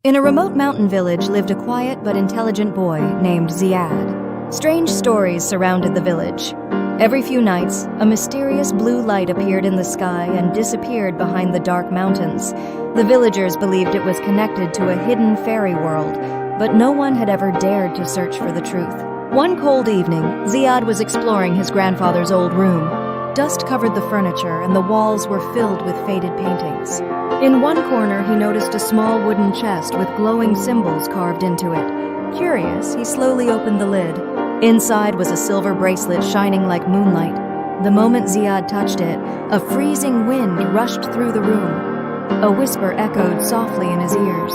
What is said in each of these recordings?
In a remote mountain village lived a quiet but intelligent boy named Ziad. Strange stories surrounded the village. Every few nights, a mysterious blue light appeared in the sky and disappeared behind the dark mountains. The villagers believed it was connected to a hidden fairy world, but no one had ever dared to search for the truth. One cold evening, Ziad was exploring his grandfather's old room. Dust covered the furniture and the walls were filled with faded paintings. In one corner, he noticed a small wooden chest with glowing symbols carved into it. Curious, he slowly opened the lid. Inside was a silver bracelet shining like moonlight. The moment Ziad touched it, a freezing wind rushed through the room. A whisper echoed softly in his ears.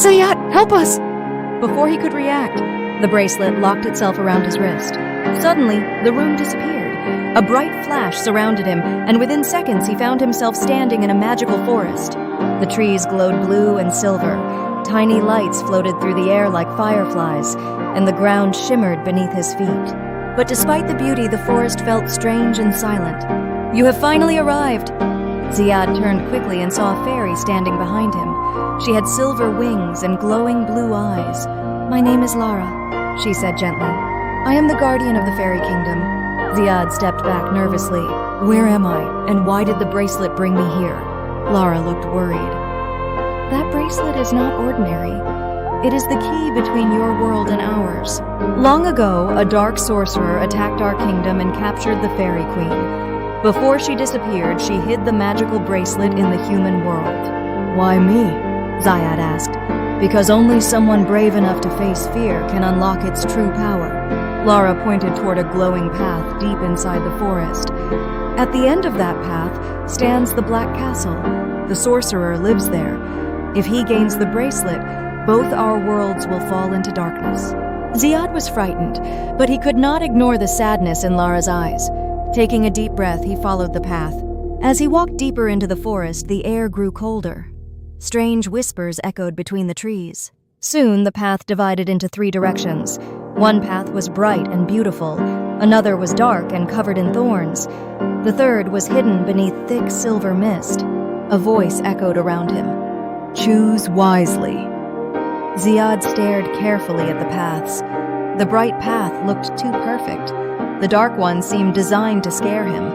"Ziad, help us!" Before he could react, the bracelet locked itself around his wrist. Suddenly, the room disappeared. A bright flash surrounded him, and within seconds he found himself standing in a magical forest. The trees glowed blue and silver. Tiny lights floated through the air like fireflies, and the ground shimmered beneath his feet. But despite the beauty, the forest felt strange and silent. "You have finally arrived!" Ziad turned quickly and saw a fairy standing behind him. She had silver wings and glowing blue eyes. "My name is Lara," she said gently. "I am the guardian of the fairy kingdom." Ziad stepped back nervously. "Where am I, and why did the bracelet bring me here?" Lara looked worried. "That bracelet is not ordinary. It is the key between your world and ours. Long ago, a dark sorcerer attacked our kingdom and captured the fairy queen. Before she disappeared, she hid the magical bracelet in the human world." "Why me?" Ziad asked. "Because only someone brave enough to face fear can unlock its true power." Lara pointed toward a glowing path deep inside the forest. "At the end of that path stands the Black Castle. The sorcerer lives there. If he gains the bracelet, both our worlds will fall into darkness." Ziad was frightened, but he could not ignore the sadness in Lara's eyes. Taking a deep breath, he followed the path. As he walked deeper into the forest, the air grew colder. Strange whispers echoed between the trees. Soon, the path divided into 3 directions. One path was bright and beautiful, another was dark and covered in thorns. The third was hidden beneath thick silver mist. A voice echoed around him. "Choose wisely." Ziad stared carefully at the paths. The bright path looked too perfect. The dark one seemed designed to scare him,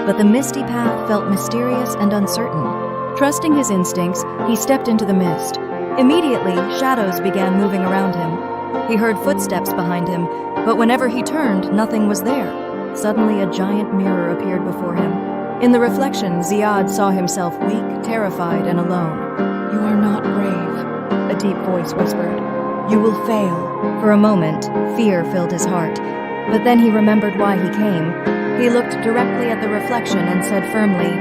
but the misty path felt mysterious and uncertain. Trusting his instincts, he stepped into the mist. Immediately, shadows began moving around him. He heard footsteps behind him, but whenever he turned, nothing was there. Suddenly, a giant mirror appeared before him. In the reflection, Ziad saw himself weak, terrified, and alone. "You are not brave," a deep voice whispered. "You will fail." For a moment, fear filled his heart, but then he remembered why he came. He looked directly at the reflection and said firmly,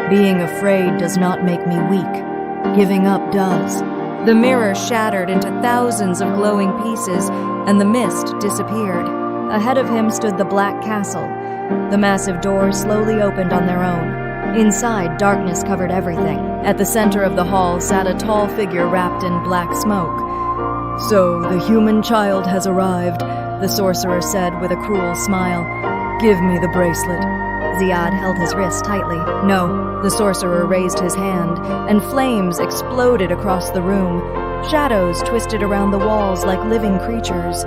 "Being afraid does not make me weak. Giving up does." The mirror shattered into thousands of glowing pieces, and the mist disappeared. Ahead of him stood the Black Castle. The massive doors slowly opened on their own. Inside, darkness covered everything. At the center of the hall sat a tall figure wrapped in black smoke. "So, the human child has arrived," the sorcerer said with a cruel smile. "Give me the bracelet." Ziad held his wrist tightly. "No." The sorcerer raised his hand, and flames exploded across the room. Shadows twisted around the walls like living creatures.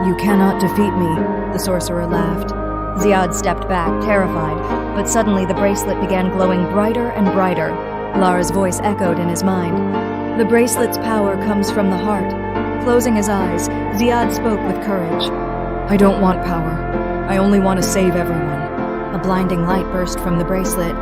"You cannot defeat me," the sorcerer laughed. Ziad stepped back, terrified, but suddenly the bracelet began glowing brighter and brighter. Lara's voice echoed in his mind. "The bracelet's power comes from the heart." Closing his eyes, Ziad spoke with courage. "I don't want power. I only want to save everyone." A blinding light burst from the bracelet.